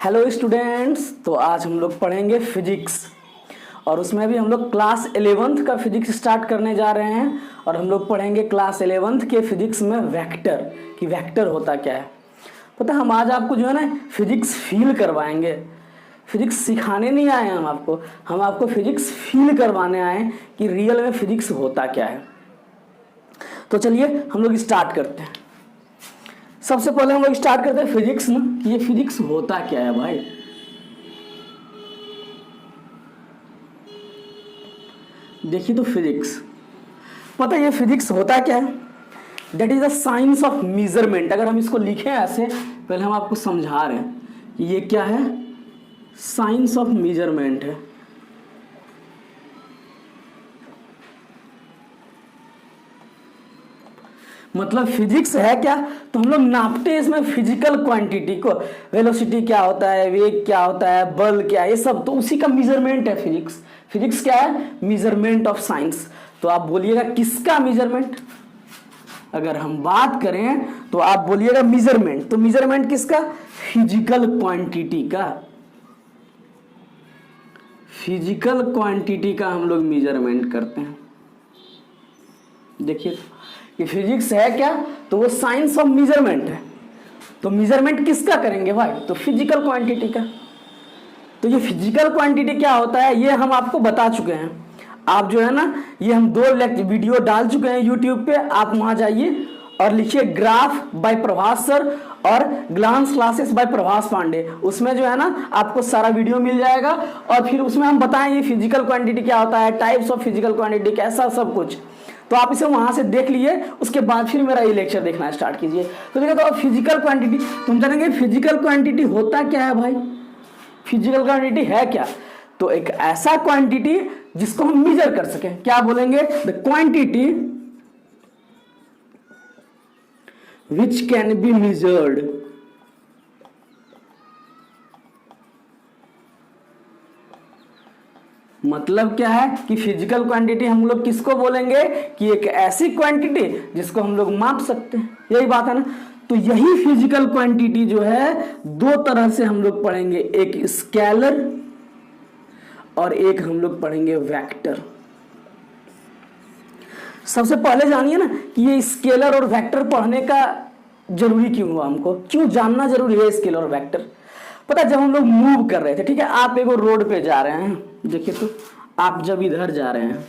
Hello students. तो आज हम लोग पढ़ेंगे फिजिक्स और उसमें भी हम लोग क्लास 11th का फिजिक्स स्टार्ट करने जा रहे हैं। और हम लोग पढ़ेंगे क्लास 11th के फिजिक्स में वेक्टर कि वेक्टर होता क्या है। पता हम आज आपको जो है ना फिजिक्स फील करवाएंगे। फिजिक्स सिखाने नहीं आए हैं हम आपको फिजिक्स फील करवाने आए हैं कि रियल में फिजिक्स होता क्या है। तो चलिए हम लोग स्टार्ट करते हैं। सबसे पहले हम लोग स्टार्ट करते हैं फिजिक्स ना कि ये फिजिक्स होता क्या है भाई। देखिए तो फिजिक्स पता है ये फिजिक्स होता क्या है। That is the science of measurement. अगर हम इसको लिखें ऐसे पहले हम आपको समझा रहे हैं कि ये क्या है, साइंस ऑफ मेजरमेंट है। मतलब फिजिक्स है क्या, तो हम लोग नापते हैं इसमें फिजिकल क्वांटिटी को। वेलोसिटी क्या होता है, वेग क्या होता है, बल क्या है, ये सब तो उसी का मेजरमेंट है फिजिक्स। फिजिक्स क्या है, मेजरमेंट ऑफ साइंस। तो आप बोलिएगा किसका मेजरमेंट। अगर हम बात करें तो आप बोलिएगा मेजरमेंट, तो मेजरमेंट किसका, फिजिकल क्वांटिटी का। फिजिकल क्वांटिटी का हम लोग मेजरमेंट करते हैं। देखिए कि फिजिक्स है क्या, तो वो साइंस ऑफ मेजरमेंट है। तो मेजरमेंट किसका करेंगे भाई, तो फिजिकल क्वांटिटी का। तो ये फिजिकल क्वांटिटी क्या होता है ये हम आपको बता चुके हैं। आप जो है ना ये हम 2 वीडियो डाल चुके हैं यूट्यूब पे, आप वहां जाइए और लिखिए ग्राफ बाय प्रभास सर और glance classes by Prabhas Pandey. उसमें जो है ना आपको सारा वीडियो मिल जाएगा और फिर उसमें हम बताएंगे फिजिकल क्वांटिटी क्या होता है, टाइप्स ऑफ फिजिकल क्वांटिटी कैसा, सब कुछ। तो आप इसे वहां से देख लिए, उसके बाद फिर मेरा ये लेक्चर देखना स्टार्ट कीजिए। तो देखिए तो फिजिकल क्वांटिटी तुम जानेंगे फिजिकल क्वांटिटी होता क्या है भाई। फिजिकल क्वांटिटी है क्या, तो एक ऐसा क्वांटिटी जिसको हम मेजर कर सके। क्या बोलेंगे, the quantity which can be measured. मतलब क्या है कि फिजिकल क्वांटिटी हम लोग किसको बोलेंगे कि एक ऐसी क्वांटिटी जिसको हम लोग माप सकते हैं। यही बात है ना। तो यही फिजिकल क्वांटिटी जो है 2 तरह से हम लोग पढ़ेंगे, एक स्केलर और एक हम लोग पढ़ेंगे वेक्टर। सबसे पहले जानिए ना कि ये स्केलर और वेक्टर पढ़ने का जरूरी क्यों हुआ, हमको क्यों जानना जरूरी है स्केलर और वेक्टर। पता जब हम लोग मूव कर रहे थे, ठीक है, आप एक रोड पे जा रहे हैं, देखिए तो आप जब इधर जा रहे हैं,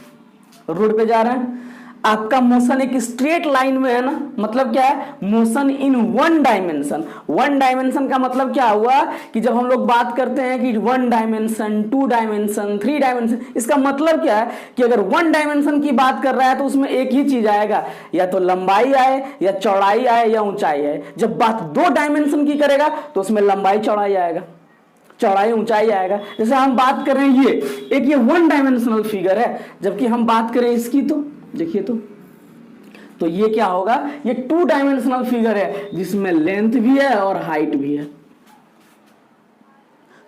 रोड पे जा रहे हैं, आपका मोशन एक स्ट्रेट लाइन में है ना। मतलब क्या है, मोशन इन 1 डायमेंशन। 1 डायमेंशन का मतलब क्या हुआ कि जब हम लोग बात करते हैं कि 1 डायमेंशन, 2 डायमेंशन, 3 डायमेंशन, इसका मतलब क्या है कि अगर 1 डायमेंशन की बात कर रहा है तो उसमें एक ही चीज आएगा, या तो लंबाई आए या चौड़ाई आए या ऊंचाई आए। जब बात 2 डायमेंशन की करेगा तो उसमें लंबाई चौड़ाई आएगा, चौड़ाई ऊंचाई आएगा। जैसे हम बात कर रहे हैं ये 1 डायमेंशनल फिगर है, जबकि हम बात करें इसकी तो देखिए तो ये क्या होगा, ये 2 डायमेंशनल फिगर है जिसमें लेंथ भी है और हाइट भी है।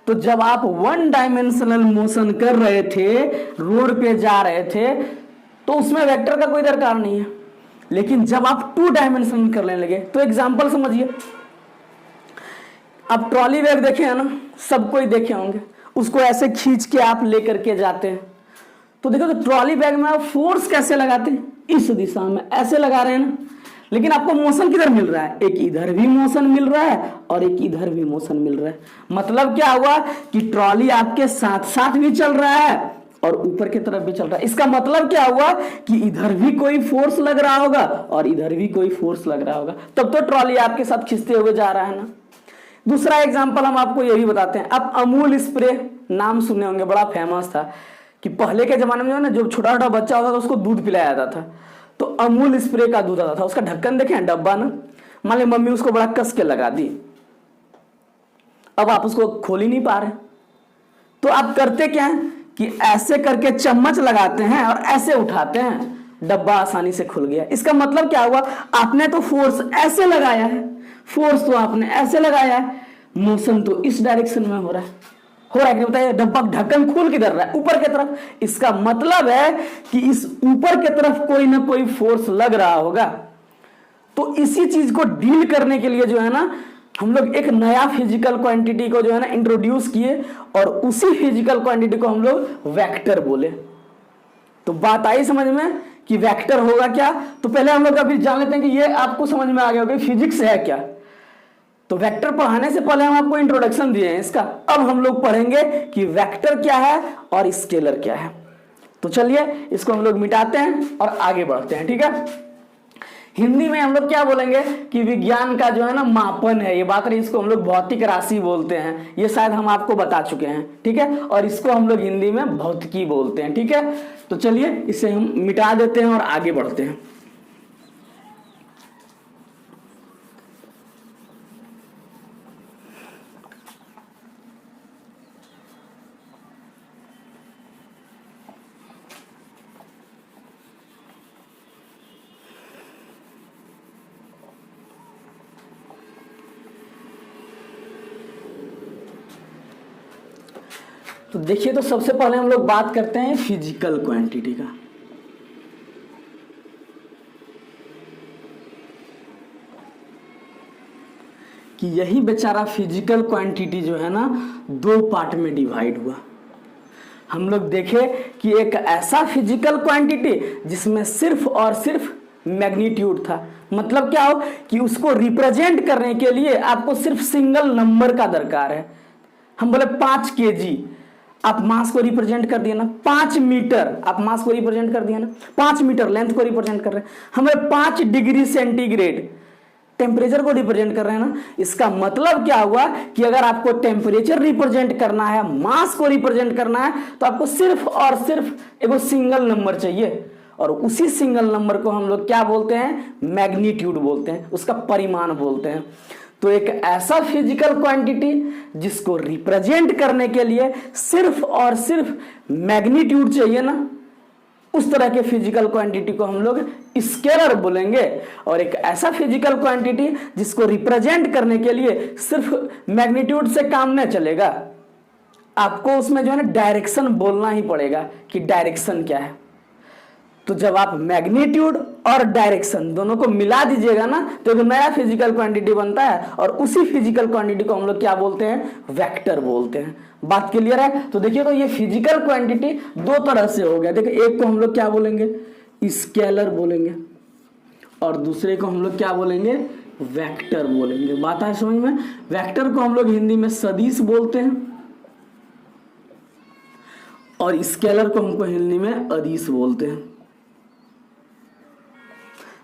तो जब आप 1 डायमेंशनल मोशन कर रहे थे, रोड पे जा रहे थे, तो उसमें वेक्टर का कोई दरकार नहीं है। लेकिन जब आप 2 डायमेंशनल करने लगे, तो एग्जांपल समझिए, आप ट्रॉली बैग देखे हैं ना, सब कोई देखे होंगे, उसको ऐसे खींच के आप लेकर के जाते हैं। तो देखो तो ट्रॉली बैग में आप फोर्स कैसे लगाते हैं, इस दिशा में ऐसे लगा रहे हैं ना, लेकिन आपको मोशन किधर मिल रहा है, एक इधर भी मोशन मिल रहा है और एक इधर भी मोशन मिल रहा है। मतलब क्या हुआ कि ट्रॉली आपके साथ साथ भी चल रहा है और ऊपर की तरफ भी चल रहा है। इसका मतलब क्या हुआ कि इधर भी कोई फोर्स लग रहा होगा और इधर भी कोई फोर्स लग रहा होगा, तब तो ट्रॉली आपके साथ खींचते हुए जा रहा है ना। दूसरा एग्जाम्पल हम आपको ये भी बताते हैं। अब अमूल स्प्रे नाम सुने होंगे, बड़ा फेमस था कि पहले के जमाने में जो है ना, जो छोटा छोटा बच्चा होता था उसको दूध पिलाया जाता था, तो अमूल स्प्रे का दूध आता था। उसका ढक्कन देखें, डब्बा ना, मान ली मम्मी उसको बड़ा कस के लगा दी, अब आप उसको खोल ही नहीं पा रहे, तो आप करते क्या है कि ऐसे करके चम्मच लगाते हैं और ऐसे उठाते हैं, डब्बा आसानी से खुल गया। इसका मतलब क्या हुआ, आपने तो फोर्स ऐसे लगाया है, फोर्स तो आपने ऐसे लगाया है, मोशन तो इस डायरेक्शन में हो रहा है कि बताइए, डब्बा ढक्कन खोल किधर रहा है, ऊपर की तरफ। इसका मतलब है कि इस ऊपर की तरफ कोई ना कोई फोर्स लग रहा होगा। तो इसी चीज को डील करने के लिए जो है ना हम लोग एक नया फिजिकल क्वांटिटी को जो है ना इंट्रोड्यूस किए और उसी फिजिकल क्वांटिटी को हम लोग वेक्टर बोले। तो बात आई समझ में कि वेक्टर होगा क्या। तो पहले हम लोग अभी जान लेते हैं कि ये आपको समझ में आ गया होगा फिजिक्स है क्या। तो वेक्टर पढ़ाने से पहले हम आपको इंट्रोडक्शन दिए हैं इसका। अब हम लोग पढ़ेंगे कि वेक्टर क्या है और स्केलर क्या है। तो चलिए इसको हम लोग मिटाते हैं और आगे बढ़ते हैं, ठीक है। हिंदी में हम लोग क्या बोलेंगे कि विज्ञान का जो है ना मापन है, ये बात रही, इसको हम लोग भौतिक राशि बोलते हैं। ये शायद हम आपको बता चुके हैं, ठीक है। और इसको हम लोग हिंदी में भौतिकी बोलते हैं, ठीक है। तो चलिए इसे हम मिटा देते हैं और आगे बढ़ते हैं। तो देखिए, तो सबसे पहले हम लोग बात करते हैं फिजिकल क्वांटिटी का। कि यही बेचारा फिजिकल क्वांटिटी जो है ना दो पार्ट में डिवाइड हुआ। हम लोग देखे कि एक ऐसा फिजिकल क्वांटिटी जिसमें सिर्फ और सिर्फ मैग्नीट्यूड था। मतलब क्या हो कि उसको रिप्रेजेंट करने के लिए आपको सिर्फ सिंगल नंबर का दरकार है। हम बोले 5 kg, आप मास को रिप्रेजेंट कर दिया ना। 5 मीटर, आप मास को रिप्रेजेंट कर दिया ना। 5 मीटर लेंथ को रिप्रेजेंट कर रहे हैं। हमें 5 डिग्री सेंटीग्रेड टेम्परेचर को रिप्रेजेंट कर रहे हैं ना। इसका मतलब क्या हुआ कि अगर आपको टेम्परेचर रिप्रेजेंट करना है, मास को रिप्रेजेंट करना है, तो आपको सिर्फ और सिर्फ एक सिंगल नंबर चाहिए। और उसी सिंगल नंबर को हम लोग क्या बोलते हैं, मैग्नीट्यूड बोलते हैं, उसका परिमाण बोलते हैं। तो एक ऐसा फिजिकल क्वांटिटी जिसको रिप्रेजेंट करने के लिए सिर्फ और सिर्फ मैग्नीट्यूड चाहिए ना, उस तरह के फिजिकल क्वांटिटी को हम लोग स्केलर बोलेंगे। और एक ऐसा फिजिकल क्वांटिटी जिसको रिप्रेजेंट करने के लिए सिर्फ मैग्नीट्यूड से काम नहीं चलेगा, आपको उसमें जो है ना डायरेक्शन बोलना ही पड़ेगा कि डायरेक्शन क्या है। तो जब आप मैग्नीट्यूड और डायरेक्शन दोनों को मिला दीजिएगा ना, तो एक नया फिजिकल क्वांटिटी बनता है। और उसी फिजिकल क्वांटिटी को हम लोग क्या बोलते हैं, वेक्टर बोलते हैं। बात क्लियर है। तो देखिए, तो ये फिजिकल क्वांटिटी दो तरह से हो गया। देखिए, एक को हम लोग क्या बोलेंगे, स्केलर बोलेंगे, और दूसरे को हम लोग क्या बोलेंगे, वेक्टर बोलेंगे। बात है समझ में। वेक्टर को हम लोग हिंदी में सदिश बोलते हैं और स्केलर को हमको हिंदी में अदिश बोलते हैं।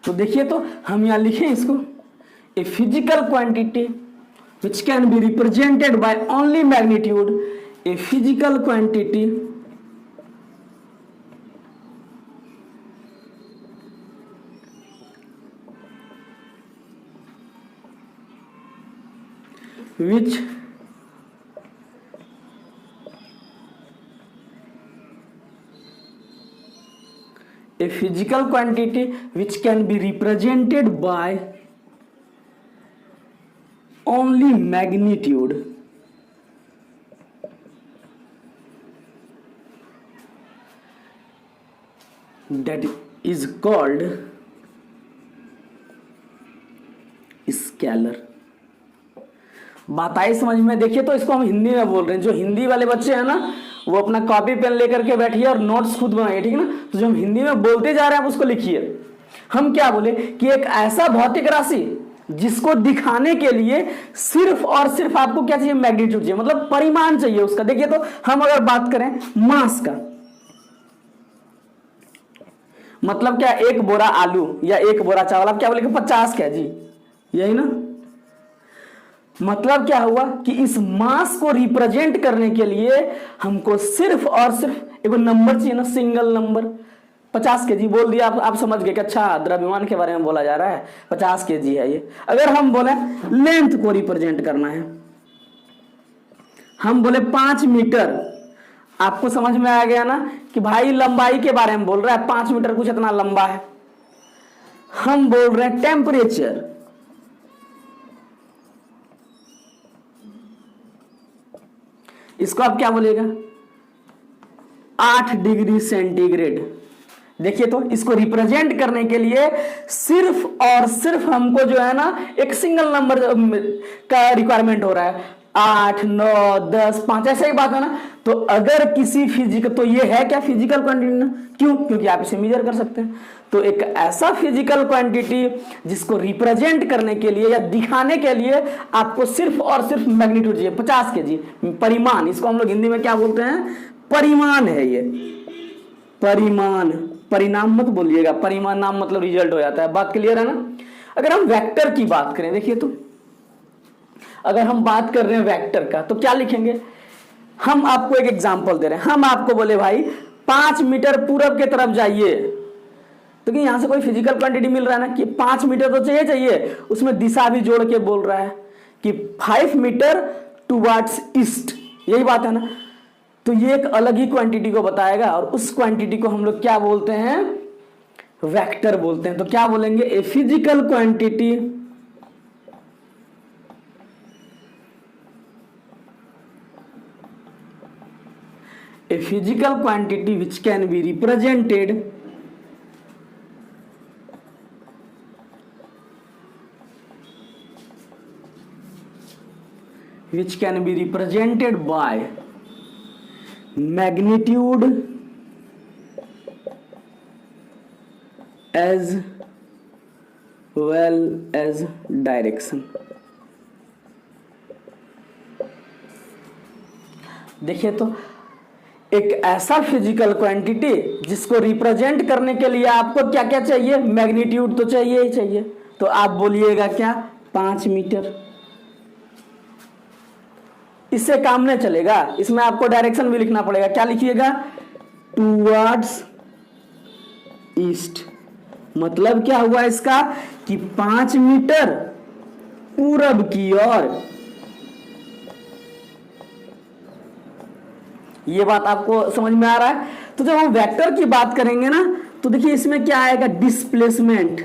तो देखिए, तो हम यहां लिखे इसको, a physical quantity which can be represented by only magnitude, a physical quantity which a physical quantity which can be represented by only magnitude that is called scalar. बात आई समझ में। देखिए, तो इसको हम हिंदी में बोल रहे हैं। जो हिंदी वाले बच्चे हैं ना, वो अपना कॉपी पेन लेकर के बैठिए और नोट्स खुद बनाइए, ठीक है ना। तो जो हम हिंदी में बोलते जा रहे हैं आप उसको लिखिए। हम क्या बोले कि एक ऐसा भौतिक राशि जिसको दिखाने के लिए सिर्फ और सिर्फ आपको क्या चाहिए, मैग्नीट्यूड चाहिए, मतलब परिमाण चाहिए उसका। देखिए, तो हम अगर बात करें मास का, मतलब क्या, एक बोरा आलू या एक बोरा चावल, आप क्या बोले 50 kg, यही ना। मतलब क्या हुआ कि इस मास को रिप्रेजेंट करने के लिए हमको सिर्फ और सिर्फ एक नंबर चाहिए ना, सिंगल नंबर। 50 kg बोल दिया, आप समझ गए कि अच्छा द्रव्यमान के बारे में बोला जा रहा है, 50 kg है ये। अगर हम बोले लेंथ को रिप्रेजेंट करना है, हम बोले 5 मीटर, आपको समझ में आ गया ना कि भाई लंबाई के बारे में बोल रहा है, 5 मीटर कुछ इतना लंबा है। हम बोल रहे हैं टेम्परेचर, इसको आप क्या बोलेगा, 8 डिग्री सेंटीग्रेड। देखिए तो इसको रिप्रेजेंट करने के लिए सिर्फ और सिर्फ हमको जो है ना एक सिंगल नंबर का रिक्वायरमेंट हो रहा है, 8, 9, 10, 5, ऐसा ही बात है ना। तो अगर किसी फिजिकल, तो ये है क्या फिजिकल क्वांटिटी ना, क्यों? क्योंकि आप इसे मेजर कर सकते हैं। तो एक ऐसा फिजिकल क्वांटिटी जिसको रिप्रेजेंट करने के लिए या दिखाने के लिए आपको सिर्फ और सिर्फ मैग्नीट्यूड चाहिए, 50 kg, परिमाण, इसको हम लोग हिंदी में क्या बोलते हैं? परिमाण है ये, परिमाण। परिणाम मत बोलिएगा, परिमाण नाम मतलब रिजल्ट हो जाता है। बात क्लियर है ना? अगर हम वेक्टर की बात करें, देखिए तो अगर हम बात कर रहे हैं वेक्टर का तो क्या लिखेंगे? हम आपको एक एग्जांपल दे रहे हैं, हम आपको बोले भाई 5 मीटर पूरब के तरफ जाइए, तो कि यहां से कोई फिजिकल क्वांटिटी मिल रहा है ना कि 5 मीटर तो चाहिए, उसमें दिशा भी जोड़ के बोल रहा है कि 5 मीटर टुवर्ड्स ईस्ट, यही बात है ना। तो ये एक अलग ही क्वांटिटी को बताएगा और उस क्वांटिटी को हम लोग क्या बोलते हैं? वेक्टर बोलते हैं। तो क्या बोलेंगे? A physical quantity a physical quantity which can be represented by magnitude as well as direction। देखिए तो एक ऐसा फिजिकल क्वांटिटी जिसको रिप्रेजेंट करने के लिए आपको क्या क्या चाहिए? मैग्नीट्यूड तो चाहिए ही चाहिए। तो आप बोलिएगा क्या? 5 मीटर। इससे काम नहीं चलेगा, इसमें आपको डायरेक्शन भी लिखना पड़ेगा। क्या लिखिएगा? Towards east. मतलब क्या हुआ इसका कि 5 मीटर पूरब की ओर। ये बात आपको समझ में आ रहा है? तो जब हम वेक्टर की बात करेंगे ना तो देखिए इसमें क्या आएगा? डिस्प्लेसमेंट,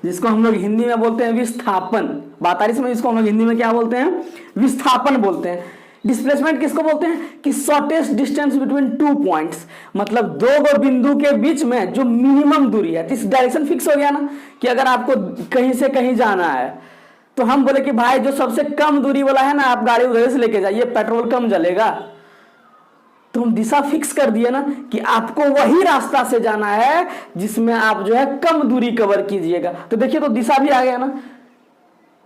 जिसको हम लोग हिंदी में बोलते हैं विस्थापन। बात आ रही है? इसको हम लोग हिंदी में क्या बोलते हैं? विस्थापन बोलते हैं। डिस्प्लेसमेंट किसको बोलते हैं? कि शॉर्टेस्ट डिस्टेंस बिटवीन 2 पॉइंट्स, मतलब 2 बिंदु के बीच में जो मिनिमम दूरी है। इस डायरेक्शन फिक्स हो गया ना कि अगर आपको कहीं से कहीं जाना है तो हम बोले कि भाई जो सबसे कम दूरी वाला है ना, आप गाड़ी उधर से लेके जाइए, पेट्रोल कम जलेगा। तो हम दिशा फिक्स कर दिए ना कि आपको वही रास्ता से जाना है जिसमें आप जो है कम दूरी कवर कीजिएगा। तो देखिए तो दिशा भी आ गया ना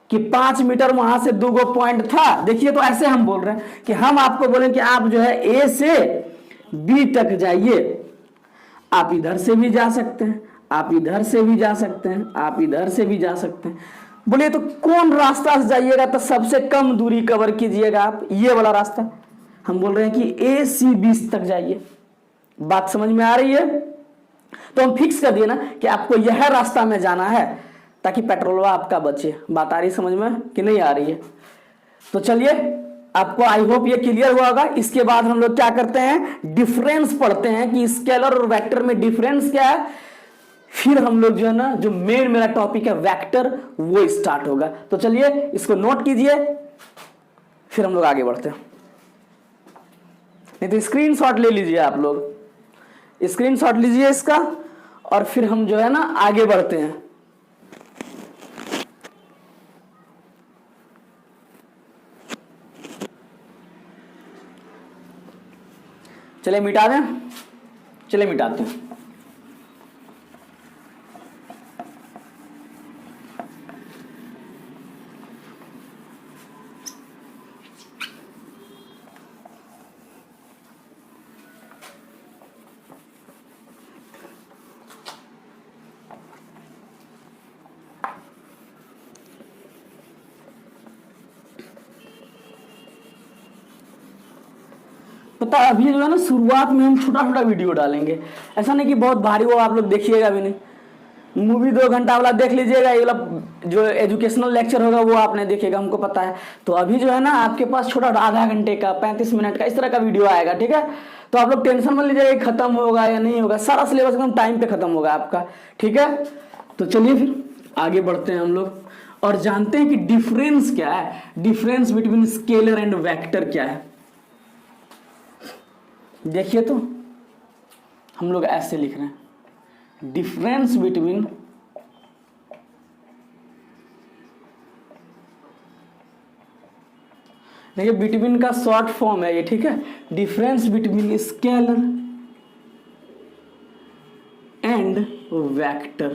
कि 5 मीटर वहां से 2 पॉइंट था। देखिए तो ऐसे हम बोल रहे हैं कि हम आपको बोले कि आप जो है ए से बी तक जाइए। आप इधर से भी जा सकते हैं, आप इधर से भी जा सकते हैं, आप इधर से भी जा सकते हैं। बोलिए तो कौन रास्ता से जाइएगा तो सबसे कम दूरी कवर कीजिएगा आप? ये वाला रास्ता। हम बोल रहे हैं कि ए सी बी तक जाइए। बात समझ में आ रही है? तो हम फिक्स कर दिए ना कि आपको यह रास्ता में जाना है ताकि पेट्रोल आपका बचे। बात आ रही समझ में कि नहीं आ रही है? तो चलिए, आपको आई होप ये क्लियर हुआ होगा। इसके बाद हम लोग क्या करते हैं? डिफरेंस पढ़ते हैं कि स्केलर और वेक्टर में डिफरेंस क्या है। फिर हम लोग जो है ना, जो मेन मेरा टॉपिक है वेक्टर, वो स्टार्ट होगा। तो चलिए इसको नोट कीजिए, फिर हम लोग आगे बढ़ते हैं। नहीं तो स्क्रीनशॉट ले लीजिए, आप लोग स्क्रीनशॉट लीजिए इसका, और फिर हम जो है ना आगे बढ़ते हैं। चलिए मिटा दें, चलिए मिटाते हैं। पता है अभी जो है ना शुरुआत में हम छोटा छोटा वीडियो डालेंगे, ऐसा नहीं कि बहुत भारी वो आप लोग देखिएगा भी नहीं। मूवी 2 घंटा वाला देख लीजिएगा, ये वाला जो एजुकेशनल लेक्चर होगा वो आपने देखेगा, हमको पता है। तो अभी जो है ना आपके पास छोटा आधा घंटे का, 35 मिनट का, इस तरह का वीडियो आएगा, ठीक है। तो आप लोग टेंशन मत लीजिएगा खत्म होगा या नहीं होगा, सारा सिलेबस एकदम टाइम पे खत्म होगा आपका, ठीक है। तो चलिए फिर आगे बढ़ते हैं हम लोग और जानते हैं कि डिफरेंस क्या है, difference between scalar and vector क्या है। देखिए तो हम लोग ऐसे लिख रहे हैं, डिफरेंस बिटवीन देखिए बिटवीन का शॉर्ट फॉर्म है ये, ठीक है, difference between scalar and vector.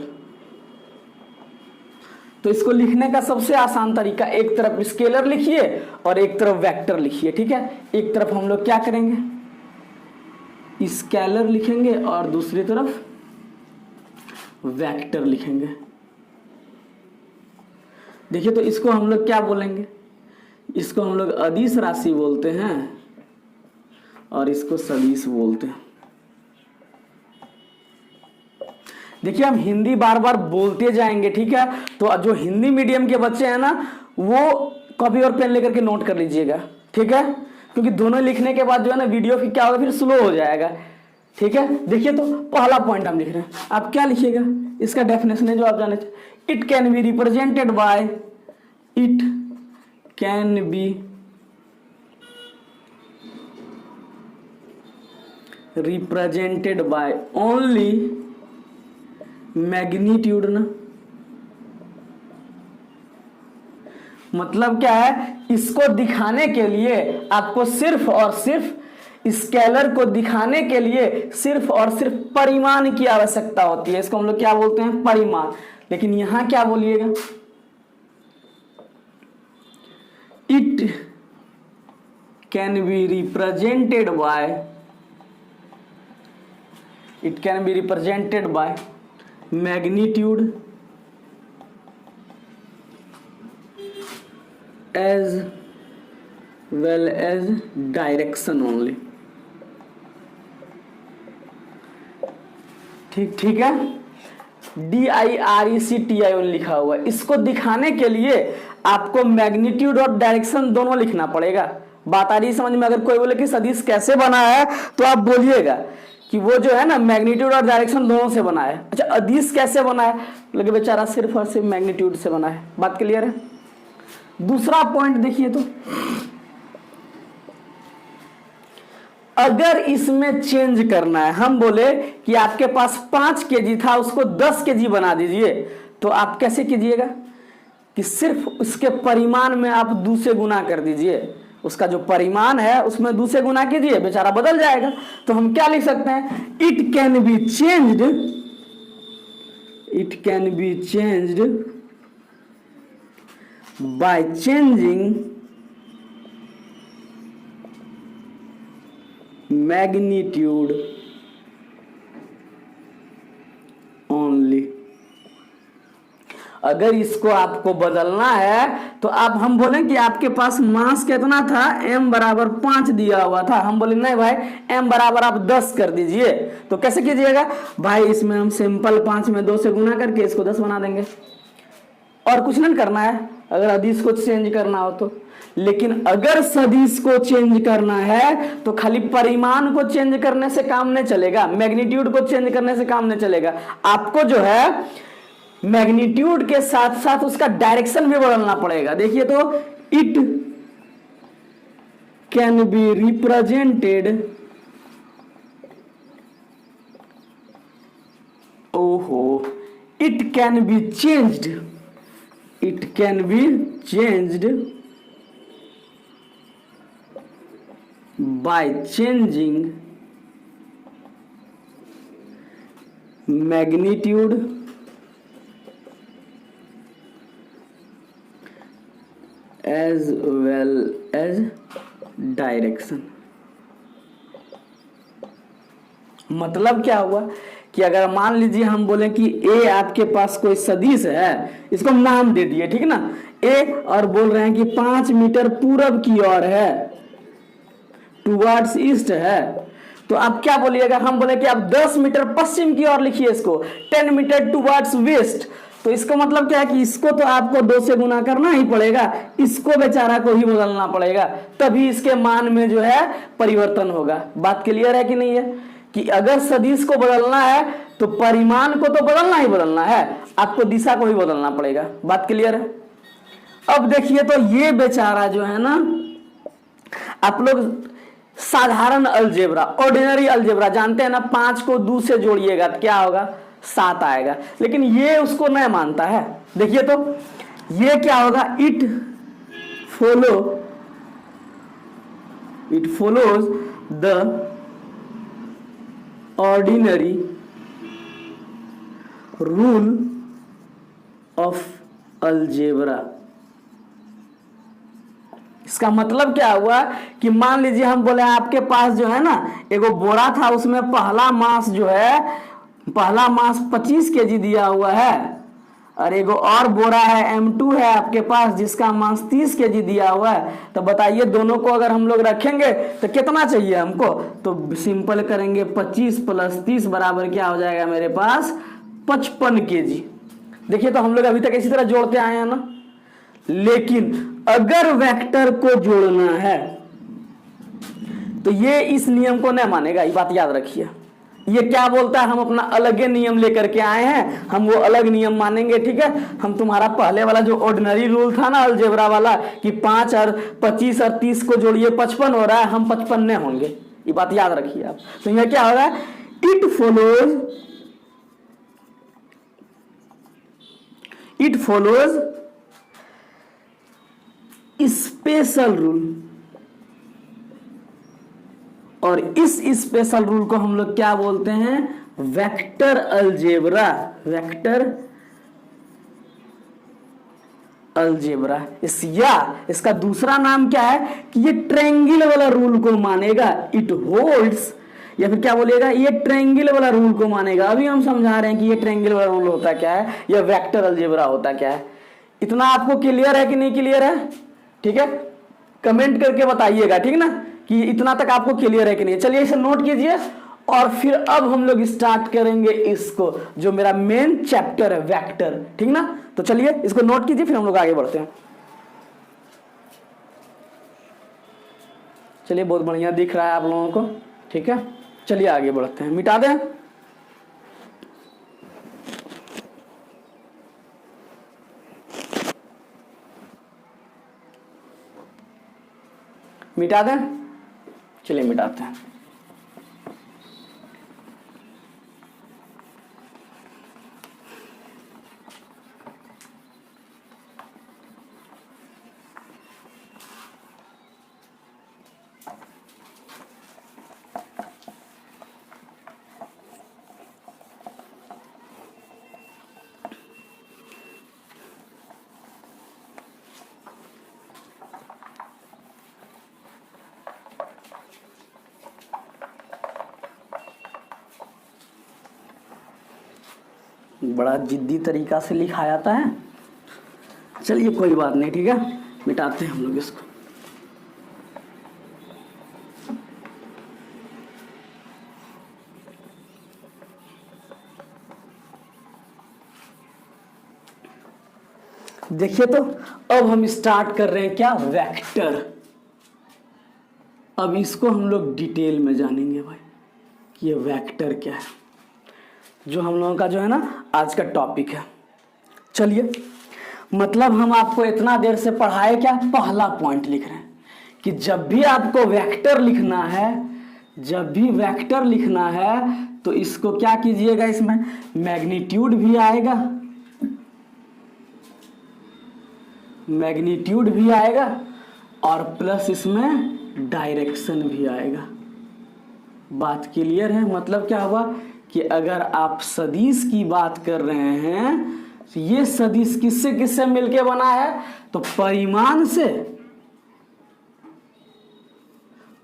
तो इसको लिखने का सबसे आसान तरीका, एक तरफ स्केलर लिखिए और एक तरफ वेक्टर लिखिए, ठीक है। एक तरफ हम लोग क्या करेंगे, स्केलर लिखेंगे और दूसरी तरफ वेक्टर लिखेंगे। देखिए तो इसको हम लोग क्या बोलेंगे, इसको हम लोग अदिश राशि बोलते हैं और इसको सदिश बोलते हैं। देखिए हम हिंदी बार बार बोलते जाएंगे, ठीक है। तो जो हिंदी मीडियम के बच्चे हैं ना, वो कॉपी और पेन लेकर के नोट कर लीजिएगा, ठीक है, क्योंकि दोनों लिखने के बाद जो है ना वीडियो फिर क्या होगा, फिर स्लो हो जाएगा, ठीक है। देखिए तो पहला पॉइंट हम लिख रहे हैं, आप क्या लिखिएगा, इसका डेफिनेशन है जो आप जाने चाहिए, it can be represented by, it can be represented by only magnitude ना। मतलब क्या है, इसको दिखाने के लिए आपको सिर्फ और सिर्फ स्केलर को दिखाने के लिए सिर्फ और सिर्फ परिमाण की आवश्यकता होती है। इसको हम लोग क्या बोलते हैं, परिमाण। लेकिन यहां क्या बोलिएगा, it can be represented by, it can be represented by magnitude as well as direction only। ठीक है, DIRECTION लिखा हुआ है। इसको दिखाने के लिए आपको मैग्नीट्यूड और डायरेक्शन दोनों लिखना पड़ेगा। बात आ रही समझ में। अगर कोई बोले कि सदिश कैसे बना है तो आप बोलिएगा कि वो जो है ना मैग्नीट्यूड और डायरेक्शन दोनों से बना है। अच्छा अदिश कैसे बना है, लगे बेचारा सिर्फ और सिर्फ मैग्नीट्यूड से बना है। बात क्लियर है। दूसरा पॉइंट देखिए तो, अगर इसमें चेंज करना है, हम बोले कि आपके पास 5 केजी था उसको 10 केजी बना दीजिए, तो आप कैसे कीजिएगा कि सिर्फ उसके परिमाण में आप 2 से गुना कर दीजिए। उसका जो परिमाण है उसमें 2 से गुना कीजिए, बेचारा बदल जाएगा। तो हम क्या लिख सकते हैं, it can be changed, it can be changed by changing magnitude only. अगर इसको आपको बदलना है तो आप, हम बोलें कि आपके पास मास कितना था, m बराबर 5 दिया हुआ था, हम बोले नहीं भाई m बराबर आप 10 कर दीजिए। तो कैसे कीजिएगा भाई, इसमें हम सिंपल 5 में 2 से गुना करके इसको 10 बना देंगे, और कुछ नहीं करना है अगर अदिश को चेंज करना हो तो। लेकिन अगर सदिश को चेंज करना है तो खाली परिमाण को चेंज करने से काम नहीं चलेगा, मैग्नीट्यूड को चेंज करने से काम नहीं चलेगा। आपको जो है मैग्नीट्यूड के साथ साथ उसका डायरेक्शन भी बदलना पड़ेगा। देखिए तो, इट कैन बी रिप्रेजेंटेड, ओहो, it can be changed, it can be changed by changing magnitude as well as direction। मतलब क्या हुआ कि अगर मान लीजिए हम बोले कि ए आपके पास कोई सदिश है, इसको हम नाम दे दिए, ठीक है ना, ए, और बोल रहे हैं कि 5 मीटर पूरब की ओर है, टुवर्ड्स ईस्ट है, तो आप क्या बोलिएगा, हम बोले कि आप 10 मीटर पश्चिम की ओर लिखिए इसको, 10 मीटर टुवर्ड्स वेस्ट। तो इसको मतलब क्या है कि इसको तो आपको 2 से गुना करना ही पड़ेगा, इसको बेचारा को ही बदलना पड़ेगा, तभी इसके मान में जो है परिवर्तन होगा। बात क्लियर है कि नहीं है, कि अगर सदिश को बदलना है तो परिमाण को तो बदलना ही बदलना है, आपको दिशा को ही बदलना पड़ेगा। बात क्लियर है। अब देखिए तो ये बेचारा जो है ना, आप लोग साधारण अलजेब्रा, ऑर्डिनरी अलजेब्रा जानते हैं ना, 5 को 2 से जोड़िएगा तो क्या होगा, 7 आएगा, लेकिन ये उसको नहीं मानता है। देखिए तो ये क्या होगा, it follows the ordinary rule of algebra। इसका मतलब क्या हुआ कि मान लीजिए हम बोले आपके पास जो है ना एगो बोरा था, उसमें पहला मास 25 केजी दिया हुआ है, और एगो और बोरा है M2 है आपके पास जिसका मास 30 केजी दिया हुआ है। तो बताइए दोनों को अगर हम लोग रखेंगे तो कितना चाहिए हमको, तो सिंपल करेंगे 25 + 30 बराबर क्या हो जाएगा मेरे पास 55 केजी। देखिए तो हम लोग अभी तक इसी तरह जोड़ते आए हैं ना, लेकिन अगर वेक्टर को जोड़ना है तो ये इस नियम को नहीं मानेगा, ये बात याद रखिए। ये क्या बोलता है, हम अपना अलग नियम लेकर के आए हैं, हम वो अलग नियम मानेंगे, ठीक है। हम तुम्हारा पहले वाला जो ऑर्डिनरी रूल था ना अलजेब्रा वाला कि 5 और 25 और 30 को जोड़िए 55 हो रहा है, हम 55 नहीं होंगे, ये बात याद रखिए आप। तो यह क्या हो रहा है, इट फॉलोज स्पेशल रूल, और इस स्पेशल रूल को हम लोग क्या बोलते हैं, वेक्टर अलजेब्रा। इसका दूसरा नाम क्या है कि ये ट्रायंगल वाला रूल को मानेगा, इट होल्ड्स, या फिर क्या बोलिएगा, ये ट्रायंगल वाला रूल को मानेगा। अभी हम समझा रहे हैं कि ये ट्रायंगल वाला रूल होता क्या है, या वेक्टर अलजेब्रा होता क्या है। इतना आपको क्लियर है कि नहीं क्लियर है, ठीक है, कमेंट करके बताइएगा, ठीक ना, कि इतना तक आपको क्लियर है कि नहीं। चलिए इसे नोट कीजिए, और फिर अब हम लोग स्टार्ट करेंगे इसको, जो मेरा मेन चैप्टर है वेक्टर, ठीक ना। तो चलिए इसको नोट कीजिए, फिर हम लोग आगे बढ़ते हैं। चलिए बहुत बढ़िया दिख रहा है आप लोगों को, ठीक है। चलिए आगे बढ़ते हैं, मिटा दें। मिटा दें, चलिए मिटाते हैं। बड़ा जिद्दी तरीका से लिखा जाता है, चलिए कोई बात नहीं, ठीक है, मिटाते हैं हम लोग इसको। देखिए तो अब हम स्टार्ट कर रहे हैं क्या, वेक्टर। अब इसको हम लोग डिटेल में जानेंगे भाई कि ये वेक्टर क्या है, जो हम लोगों का जो है ना आज का टॉपिक है। चलिए, मतलब हम आपको इतना देर से पढ़ाए क्या, पहला पॉइंट लिख रहे हैं कि जब भी आपको वेक्टर लिखना है, तो इसको क्या कीजिएगा, इसमें मैग्नीट्यूड भी आएगा और प्लस इसमें डायरेक्शन भी आएगा। बात क्लियर है, मतलब क्या हुआ कि अगर आप सदिश की बात कर रहे हैं तो ये सदिश किससे किससे मिलके बना है, तो परिमाण से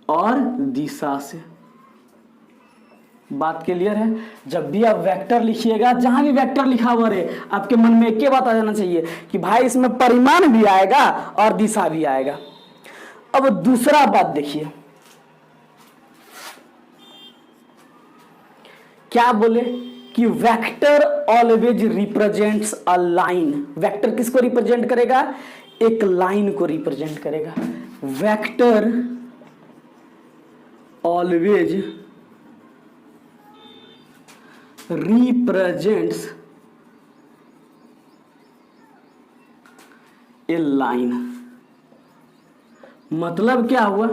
और दिशा से। बात क्लियर है। जब भी आप वेक्टर लिखिएगा, जहां भी वेक्टर लिखा हुआ रहे, आपके मन में एक ही बात आ जाना चाहिए कि भाई इसमें परिमाण भी आएगा और दिशा भी आएगा। अब दूसरा बात देखिए, क्या बोले कि vector always represents a line. Vector किसको रिप्रेजेंट करेगा, एक लाइन को रिप्रेजेंट करेगा। Vector always represents a line. मतलब क्या हुआ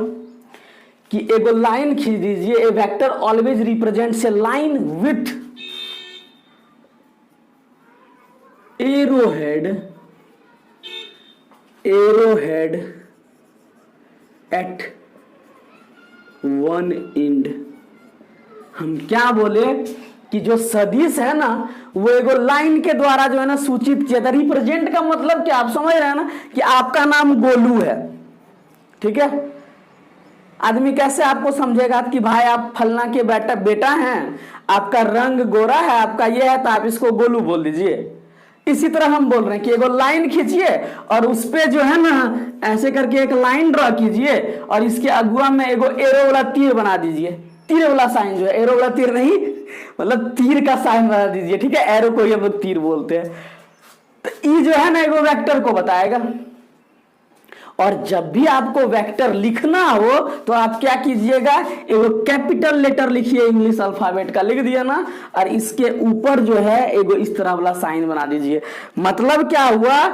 कि एगो लाइन खींच दीजिए, a vector always represents a line with arrowhead at one end. हम क्या बोले कि जो सदिश है ना वो एगो लाइन के द्वारा जो है ना सूचित किया था। रिप्रेजेंट का मतलब क्या, आप समझ रहे हैं ना, कि आपका नाम गोलू है, ठीक है। आदमी कैसे आपको समझेगा कि भाई आप फलना के बेटा हैं, आपका रंग गोरा है, आपका ये है, तो आप इसको गोलू बोल दीजिए। इसी तरह हम बोल रहे हैं कि एगो लाइन खींचिए और उस पे जो है ना ऐसे करके एक लाइन ड्रॉ कीजिए और इसके अगुआ में एगो एरो वाला तीर बना दीजिए। तीर वाला साइन जो है, एरो वाला तीर नहीं, मतलब तीर का साइन बना दीजिए, ठीक है। एरो को ये लोग तीर बोलते हैं। तो ई जो है ना एगो वेक्टर को बताएगा। और जब भी आपको वेक्टर लिखना हो तो आप क्या कीजिएगा, एगो कैपिटल लेटर लिखिए, इंग्लिश अल्फाबेट का लिख दिया ना, और इसके ऊपर जो है एगो इस तरह वाला साइन बना दीजिए। मतलब क्या हुआ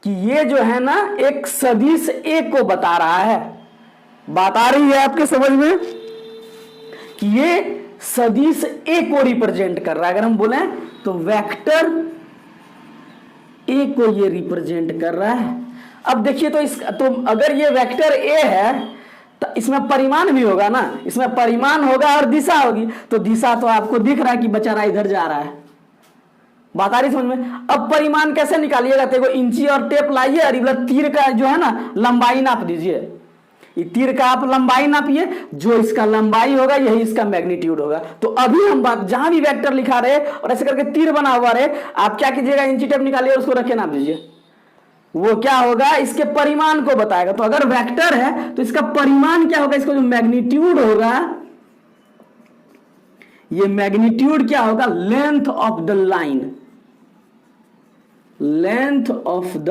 कि ये जो है ना एक सदिश ए को बता रहा है। बात आ रही है आपके समझ में कि ये सदिश ए को रिप्रेजेंट कर रहा है। अगर हम बोले तो वेक्टर ए को ये रिप्रेजेंट कर रहा है। अब देखिए तो अगर ये वेक्टर ए है तो इसमें परिमाण भी होगा ना, इसमें परिमाण होगा और दिशा होगी। तो दिशा तो आपको दिख रहा है कि बेचारा इधर जा रहा है। बात आ रही समझ में। अब परिमाण कैसे निकालिएगा, तो इंची और टेप लाइए और तीर का जो है ना लंबाई नाप दीजिए। ये तीर का आप लंबाई नापिए, जो इसका लंबाई होगा यही इसका मैग्नीट्यूड होगा। तो अभी हम बात जहां भी वेक्टर लिखा रहे और ऐसे करके तीर बना हुआ रहे, आप क्या कीजिएगा, इंची टेप निकालिए और उसको रखे नाप दीजिए। वो क्या होगा, इसके परिमाण को बताएगा। तो अगर वेक्टर है तो इसका परिमाण क्या होगा, इसका जो मैग्नीट्यूड होगा, ये मैग्नीट्यूड क्या होगा, length of the line, length of the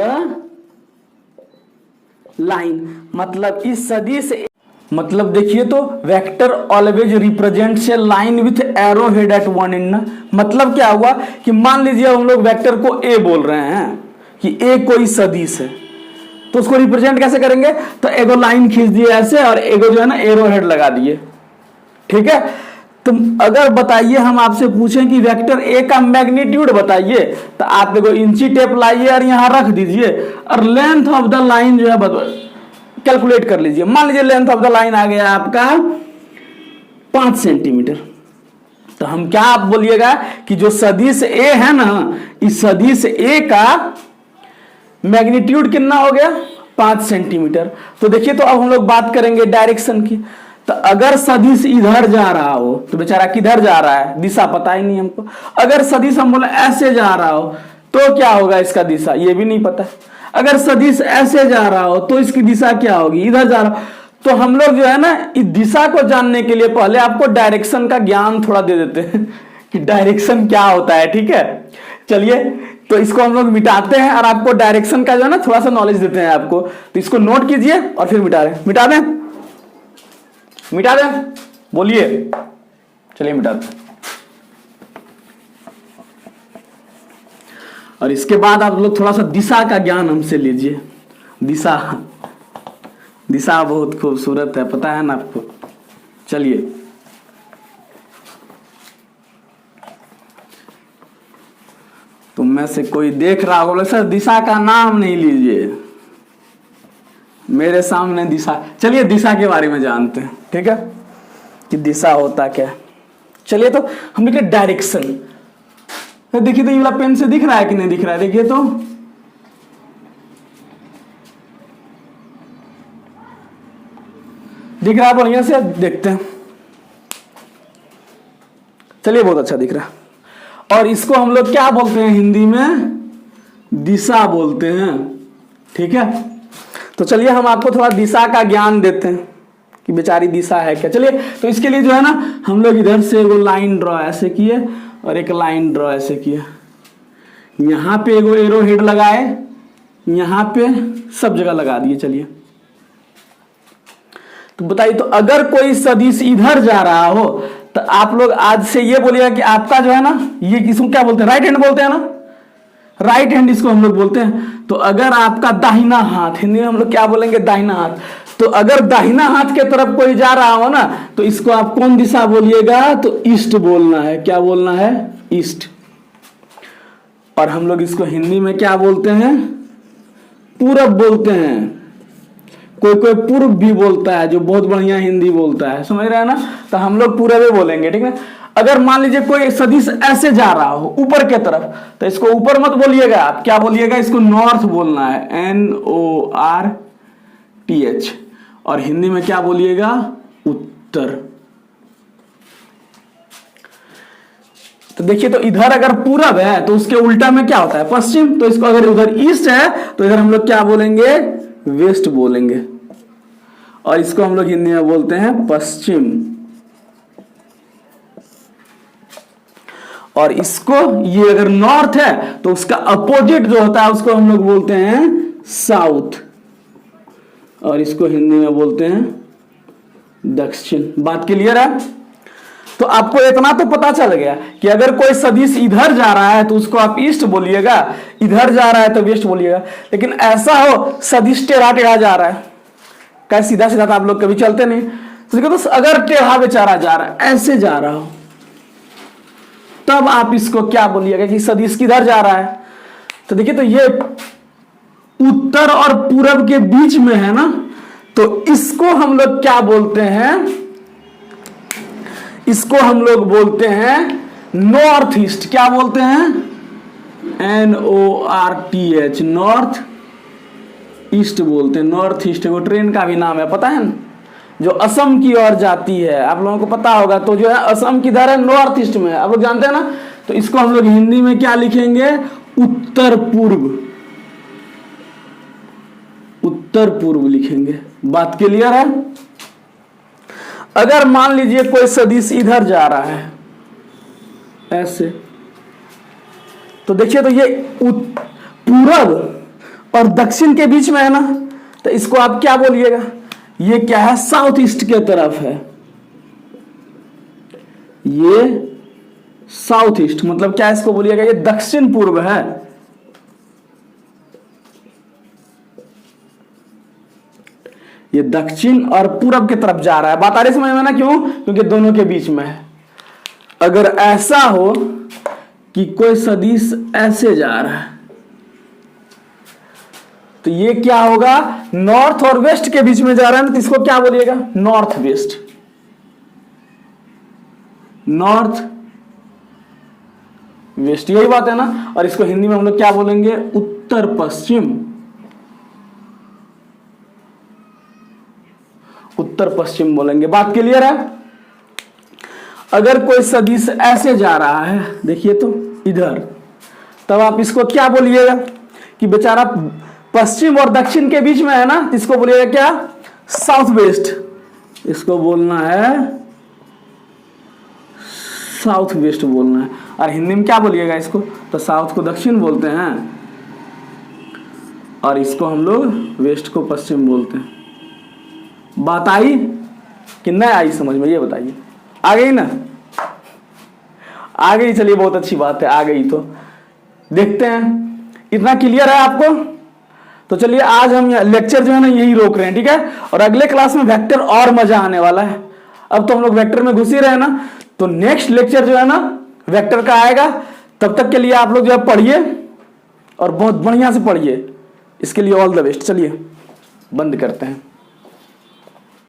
line. मतलब इस सदिश, मतलब देखिए तो vector always represents a line with arrow head at one and ना। मतलब क्या हुआ कि मान लीजिए हम लोग वेक्टर को ए बोल रहे हैं कि ए कोई सदिश है, तो उसको रिप्रेजेंट कैसे करेंगे, तो एगो लाइन खींच दिए ऐसे और एगो जो है ना एरो हेड लगा दिए, ठीक है। तो अगर बताइए हम आपसे पूछें कि वेक्टर ए का मैग्नीट्यूड बताइए, तो आप एगो इंची टेप लाइए और यहां रख दीजिए और लेंथ ऑफ द लाइन जो है कैलकुलेट कर लीजिए। मान लीजिए लेंथ ऑफ द लाइन आ गया आपका 5 सेंटीमीटर। तो हम क्या आप बोलिएगा कि जो सदिश ए है ना, इस सदिश ए का मैग्नीट्यूड कितना हो गया, 5 सेंटीमीटर। तो देखिए तो अब हम लोग बात करेंगे डायरेक्शन की। तो अगर सदिश इधर जा रहा हो तो बेचारा किधर जा रहा है, दिशा पता ही नहीं हमको। अगर सदिश हम बोले ऐसे जा रहा हो तो क्या होगा इसका दिशा, ये भी नहीं पता। अगर सदिश ऐसे जा रहा हो तो इसकी दिशा क्या होगी, इधर जा रहा हो। तो हम लोग जो है ना इस दिशा को जानने के लिए पहले आपको डायरेक्शन का ज्ञान थोड़ा दे देते हैं कि डायरेक्शन क्या होता है, ठीक है। चलिए तो इसको हम लोग मिटाते हैं और आपको डायरेक्शन का जो है ना थोड़ा सा नॉलेज देते हैं आपको। तो इसको नोट कीजिए और फिर मिटा दें, मिटा दें, बोलिए। चलिए मिटाते हैं। और इसके बाद आप लोग थोड़ा सा दिशा का ज्ञान हमसे लीजिए। दिशा बहुत खूबसूरत है, पता है ना आपको। चलिए तुम में से कोई देख रहा होगा, सर दिशा का नाम नहीं लीजिए, मेरे सामने दिशा। चलिए दिशा के बारे में जानते हैं, ठीक है, कि दिशा होता क्या है। चलिए तो हम लिखे डायरेक्शन। देखिए तो ये वाला पेन से दिख रहा है कि नहीं दिख रहा है, देखिए तो दिख रहा है, बढ़िया से देखते हैं। चलिए बहुत अच्छा दिख रहा है। और इसको हम लोग क्या बोलते हैं, हिंदी में दिशा बोलते हैं, ठीक है। तो चलिए हम आपको थोड़ा दिशा का ज्ञान देते हैं कि बेचारी दिशा है क्या। चलिए तो इसके लिए जो है ना हम लोग इधर से वो लाइन ड्रॉ ऐसे किए और एक लाइन ड्रॉ ऐसे किए, यहां पे एगो एरो हेड लगाए, यहां पे सब जगह लगा दिए। चलिए तो बताइए, तो अगर कोई सदिश इधर जा रहा हो तो आप लोग आज से ये बोलिएगा कि आपका जो है ना, ये किसको क्या बोलते हैं, राइट हैंड बोलते हैं ना, राइट हैंड इसको हम लोग बोलते हैं। तो अगर आपका दाहिना हाथ, हिंदी में हम लोग क्या बोलेंगे, दाहिना हाथ, तो अगर दाहिना हाथ के तरफ कोई जा रहा हो ना, तो इसको आप कौन दिशा बोलिएगा? तो ईस्ट बोलना है। क्या बोलना है? ईस्ट। और हम लोग इसको हिंदी में क्या बोलते हैं? पूरब बोलते हैं। कोई कोई पूर्व भी बोलता है, जो बहुत बढ़िया हिंदी बोलता है, समझ रहे हैं ना? तो हम लोग पूरब ही बोलेंगे, ठीक है। अगर मान लीजिए कोई सदिश ऐसे जा रहा हो ऊपर के तरफ, तो इसको ऊपर मत बोलिएगा आप, क्या बोलिएगा? इसको नॉर्थ बोलना है, NORTH। और हिंदी में क्या बोलिएगा? उत्तर। तो देखिए, तो इधर अगर पूरब है तो उसके उल्टा में क्या होता है? पश्चिम। तो इसको अगर उधर ईस्ट है तो इधर हम लोग क्या बोलेंगे? वेस्ट बोलेंगे। और इसको हम लोग हिंदी में बोलते हैं पश्चिम। और इसको, ये अगर नॉर्थ है तो उसका अपोजिट जो होता है उसको हम लोग बोलते हैं साउथ। और इसको हिंदी में बोलते हैं दक्षिण। बात क्लियर है? तो आपको इतना तो पता चल गया कि अगर कोई सदिश इधर जा रहा है तो उसको आप ईस्ट बोलिएगा, इधर जा रहा है तो वेस्ट बोलिएगा। लेकिन ऐसा हो सदिश टेढ़ा टेढ़ा जा रहा है, क्या सीधा सीधा तो आप लोग कभी चलते नहीं। तो देखो, तो अगर टेढ़ा बेचारा जा रहा है, ऐसे जा रहा हो, तब आप इसको क्या बोलिएगा कि सदिश किधर जा रहा है? तो देखिए, तो ये उत्तर और पूरब के बीच में है ना, तो इसको हम लोग क्या बोलते हैं? इसको हम लोग बोलते हैं नॉर्थ ईस्ट। क्या बोलते हैं? NORTH, नॉर्थ ईस्ट बोलते हैं। नॉर्थ ईस्ट वो ट्रेन का भी नाम है, पता है ना, जो असम की ओर जाती है, आप लोगों को पता होगा। तो जो है असम किधर है? नॉर्थ ईस्ट में, आप लोग जानते हैं ना। तो इसको हम लोग हिंदी में क्या लिखेंगे? उत्तर पूर्व। उत्तर पूर्व लिखेंगे। बात क्लियर है? अगर मान लीजिए कोई सदिश इधर जा रहा है ऐसे, तो देखिए, तो ये पूरब और दक्षिण के बीच में है ना, तो इसको आप क्या बोलिएगा? ये क्या है? साउथ ईस्ट के तरफ है। ये साउथ ईस्ट मतलब क्या? इसको बोलिएगा ये दक्षिण पूर्व है। ये दक्षिण और पूरब की तरफ जा रहा है। बात आ रही समझ में ना? क्यों? क्योंकि दोनों के बीच में है। अगर ऐसा हो कि कोई सदिश ऐसे जा रहा है, तो ये क्या होगा? नॉर्थ और वेस्ट के बीच में जा रहा है ना, तो इसको क्या बोलिएगा? North west. नॉर्थ वेस्ट, यही बात है ना। और इसको हिंदी में हम लोग क्या बोलेंगे? उत्तर पश्चिम। उत्तर पश्चिम बोलेंगे। बात क्लियर है? अगर कोई सदिश ऐसे जा रहा है, देखिए तो इधर, तब आप इसको क्या बोलिएगा? कि बेचारा पश्चिम और दक्षिण के बीच में है ना, इसको बोलिएगा क्या? South west. इसको बोलना है साउथ वेस्ट बोलना है। और हिंदी में क्या बोलिएगा इसको? तो साउथ को दक्षिण बोलते हैं और इसको हम लोग वेस्ट को पश्चिम बोलते हैं। बात आई कि नहीं आई समझ में? ये बताइए। आ गई ना? आ गई, चलिए बहुत अच्छी बात है, आ गई। तो देखते हैं इतना क्लियर है आपको। तो चलिए आज हम लेक्चर जो है ना यही रोक रहे हैं, ठीक है। और अगले क्लास में वेक्टर और मजा आने वाला है। अब तो हम लोग वेक्टर में घुस ही रहे ना, तो नेक्स्ट लेक्चर जो है ना वेक्टर का आएगा। तब तक के लिए आप लोग जो है पढ़िए और बहुत बढ़िया से पढ़िए। इसके लिए ऑल द बेस्ट। चलिए बंद करते हैं।